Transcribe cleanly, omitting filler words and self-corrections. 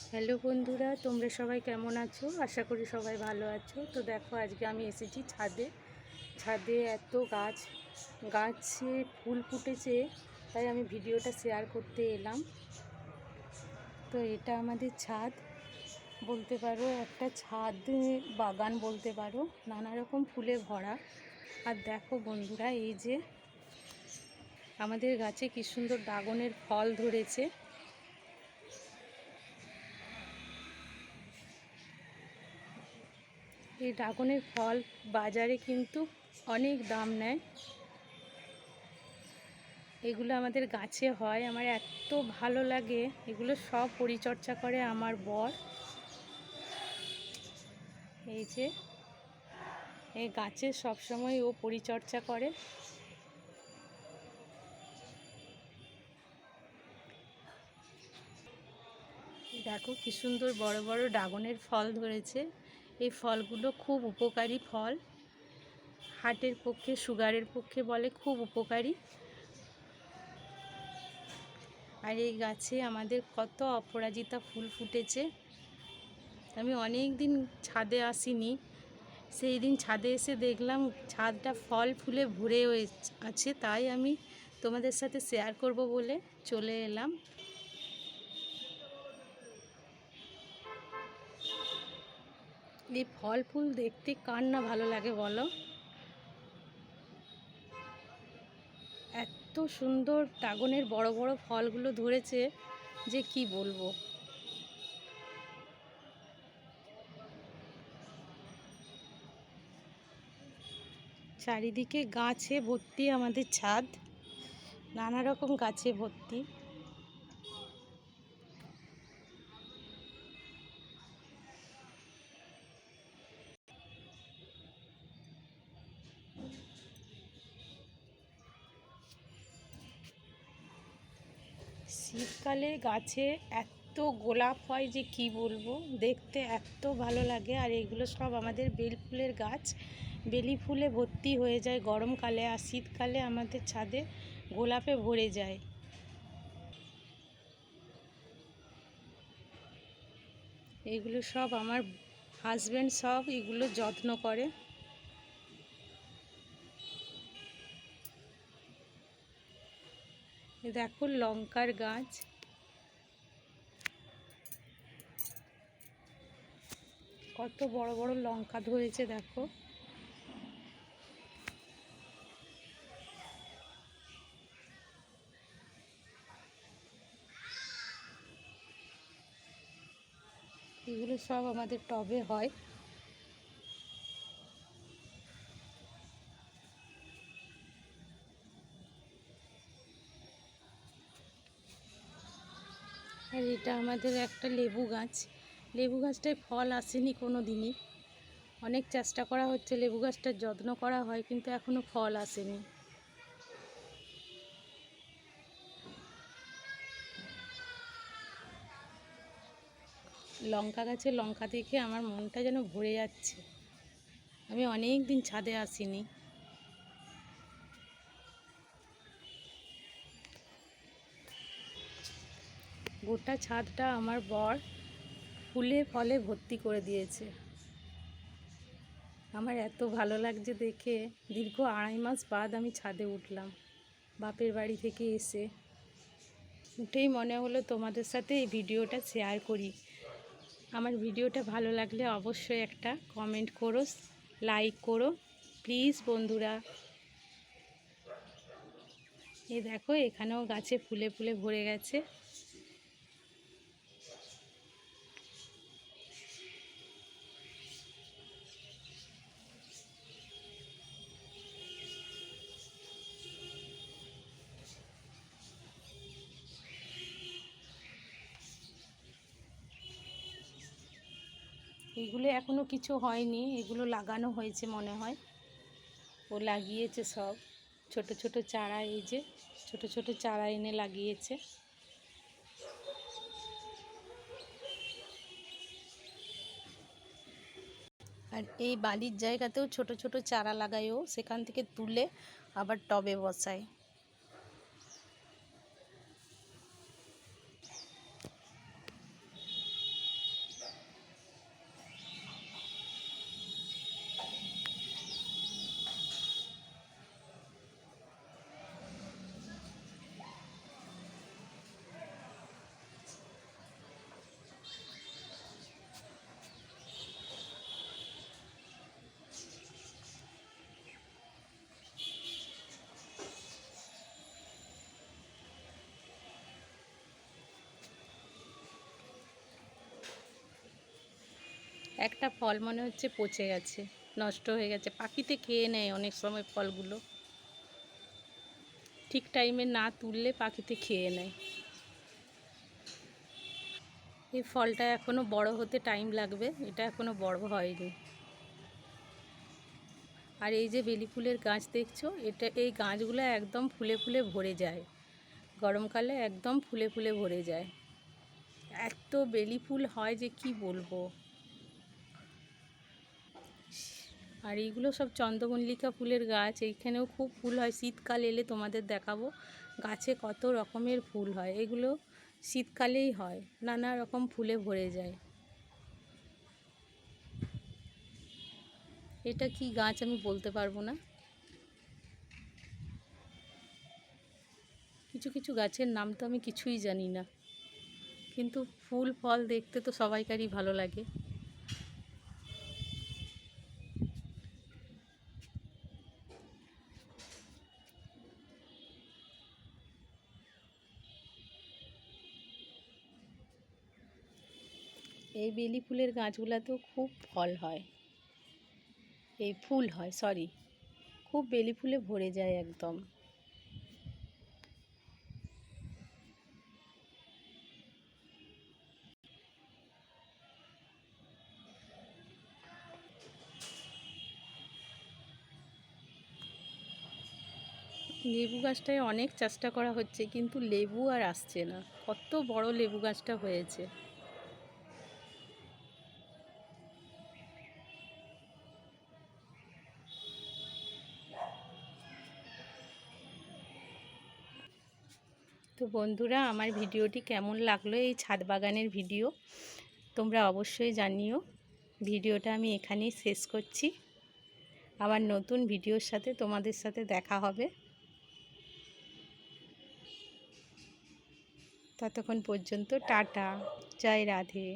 Hello বন্ধুরা, তোমরা সবাই কেমন আছো? আশা করি সবাই ভালো আছো। তো দেখো, আজকে আমি এসেছি ছাদে। ছাদে এত গাছে ফুল ফুটেছে, তাই আমি ভিডিওটা শেয়ার করতে এলাম। তো এটা আমাদের ছাদ বলতে পারো, একটা ছাদ বাগান বলতে পারো, নানা রকম ফুলে ভরা। আর দেখো বন্ধুরা, এই যে আমাদের গাছে কি সুন্দর ড্রাগনের ফল ধরেছে। এই ড্রাগনের ফল বাজারে কিন্তু অনেক দাম নেয়। এগুলো আমাদের গাছে হয়, আমার এত ভালো লাগে। এগুলো সব পরিচর্যা করে আমার বর। এই যে এই গাছের সবসময় ও পরিচর্যা করে। দেখো কি সুন্দর বড় বড় ড্রাগনের ফল ধরেছে। এই ফলগুলো খুব উপকারী ফল, হার্টের পক্ষে, সুগারের পক্ষে বলে খুব উপকারী। আর এই গাছে আমাদের কত অপরাজিতা ফুল ফুটেছে। আমি অনেক দিন ছাদে আসিনি, সেই দিন ছাদে এসে দেখলাম ছাদটা ফল ফুলে ভরে আছে, তাই আমি তোমাদের সাথে শেয়ার করব বলে চলে এলাম। এই ফল ফুল দেখতে কার না ভালো লাগে বলো? এত সুন্দর ড্রাগনের বড় বড় ফলগুলো ধরেছে যে কি বলবো। চারিদিকে গাছে ভর্তি আমাদের ছাদ, নানা রকম গাছে ভর্তি। শীতকালে গাছে এত গোলাপ হয় যে কি বলবো, দেখতে এত ভালো লাগে। আর এগুলো সব আমাদের বেল ফুলের গাছ, বেলি ফুলে ভর্তি হয়ে যায় গরমকালে, আর শীতকালে আমাদের ছাদে গোলাপে ভরে যায়। এগুলো সব আমার হাজব্যান্ড সব এগুলো যত্ন করে। দেখো লঙ্কার গাছ, কত বড় বড় লঙ্কা ধরেছে দেখো। এগুলো সব আমাদের টবে হয়। আর এটা আমাদের একটা লেবু গাছ। লেবু গাছটায় ফল আসেনি কোনো দিনই, অনেক চেষ্টা করা হচ্ছে, লেবু গাছটার যত্ন করা হয়, কিন্তু এখনও ফল আসেনি। লঙ্কা গাছে লঙ্কা দেখে আমার মনটা যেন ভরে যাচ্ছে। আমি অনেক দিন ছাদে আসিনি। গোটা ছাদটা আমার বর ফুলে ফলে ভর্তি করে দিয়েছে। আমার এত ভালো লাগছে দেখে। দীর্ঘ 2.5 মাস বাদ আমি ছাদে উঠলাম বাপের বাড়ি থেকে এসে। উঠেই মনে হলো তোমাদের সাথে এই ভিডিওটা শেয়ার করি। আমার ভিডিওটা ভালো লাগলে অবশ্যই একটা কমেন্ট করো, লাইক করো প্লিজ বন্ধুরা। এই দেখো এখানেও গাছে ফুলে ফুলে ভরে গেছে। এগুলো এখনো কিছু হয়নি, এগুলো লাগানো হয়েছে মনে হয়, ও লাগিয়েছে সব ছোট ছোট চারা। এই যে ছোট ছোট চারা এনে লাগিয়েছে। আর এই বালির জায়গাতেও ছোট ছোট চারা লাগায়ও, সেখান থেকে তুলে আবার টবে বসায়। একটা ফল মনে হচ্ছে পচে গেছে, নষ্ট হয়ে গেছে। পাখিতে খেয়ে নেয় অনেক সময় ফলগুলো, ঠিক টাইমে না তুললে পাখিতে খেয়ে নেয়। এই ফলটা এখনও বড় হতে টাইম লাগবে, এটা এখনও বড় হয়নি। আর এই যে বেলি ফুলের গাছ দেখছো, এই গাছগুলো একদম ফুলে ফুলে ভরে যায়, গরমকালে একদম ফুলে ফুলে ভরে যায়। এত বেলি ফুল হয় যে কি বলবো। আর এইগুলো সব চন্দ্রমল্লিকা ফুলের গাছ, এইখানেও খুব ফুল হয়। শীতকাল এলে তোমাদের দেখাবো গাছে কত রকমের ফুল হয়। এগুলো শীতকালেই হয়, নানা রকম ফুলে ভরে যায়। এটা কি গাছ আমি বলতে পারবো না, কিছু কিছু গাছের নাম তো আমি কিছুই জানি না, কিন্তু ফুল ফল দেখতে তো সবাইকারই ভালো লাগে। এই বেলি ফুলের গাছগুলোতেও খুব ফল হয়, এই ফুল হয়, সরি, খুব বেলি ফুলে ভরে যায় একদম। লেবু গাছটায় অনেক চেষ্টা করা হচ্ছে, কিন্তু লেবু আর আসছে না। কত বড় লেবু গাছটা হয়েছে। তো বন্ধুরা, আমার ভিডিওটি কেমন লাগলো, এই ছাদ বাগানের ভিডিও, তোমরা অবশ্যই জানিও। ভিডিওটা আমি এখানেই শেষ করছি। আবার নতুন ভিডিওর সাথে তোমাদের সাথে দেখা হবে। ততক্ষণ পর্যন্ত টাটা, জয় রাধে।